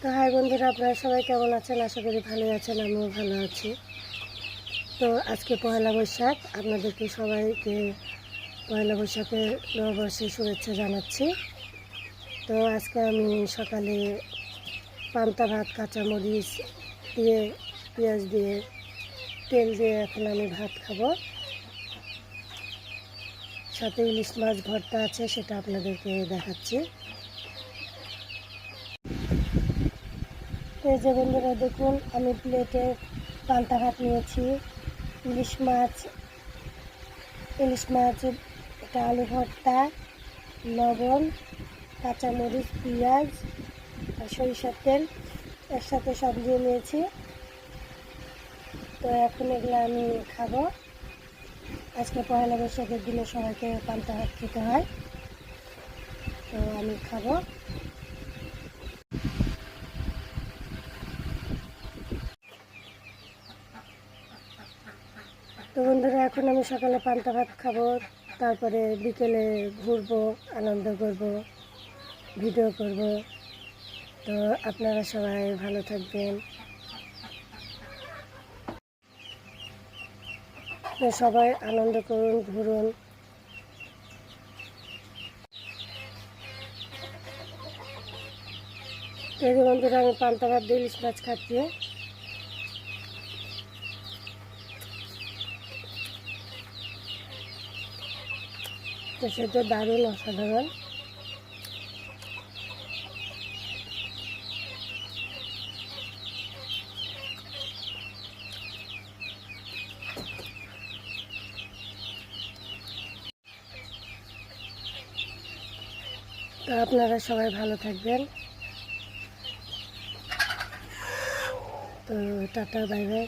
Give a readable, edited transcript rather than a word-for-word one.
তো হাই বন্ধুরা, আপনারা সবাই কেমন আছেন? আশা করি ভালোই আছেন, আমিও ভালো আছি। তো আজকে পয়লা বৈশাখ, আপনাদেরকে সবাইকে পয়লা বৈশাখের নববর্ষের শুভেচ্ছা জানাচ্ছি। তো আজকে আমি সকালে পান্তা ভাত, কাঁচামরিচ দিয়ে, পেঁয়াজ দিয়ে, তেল দিয়ে এখন আমি ভাত খাবো। সাথে ইলিশ মাছ ভর্তা আছে, সেটা আপনাদেরকে দেখাচ্ছি। এই যে বন্ধুরা দেখুন, আমি প্লেটে পান্তা ভাত নিয়েছি, ইলিশ মাছ, এটা আলু ভর্তা, লবণ, কাঁচামরিচ, পেঁয়াজ আর সরিষার তেল একসাথে সব দিয়ে নিয়েছি। তো এখন এগুলো আমি খাবো। আজকে পয়লা বৈশাখের দিনে সবাইকে পান্তা ভাত খেতে হয়, তো আমি খাবো। তো বন্ধুরা, এখন আমি সকালে পান্তা ভাত খাবো, তারপরে বিকেলে ঘুরবো, আনন্দ করব, ভিডিও করব। তো আপনারা সবাই ভালো থাকবেন, সবাই আনন্দ করুন, ঘুরুন। তো এই যে বন্ধুরা, আমি পান্তা ভাত দিয়ে ইলিশ মাছ খাচ্ছি। তো সেটা দারুণ, অসাধারণ। তো আপনারা সবাই ভালো থাকবেন। তো টাটা, বাই বাই।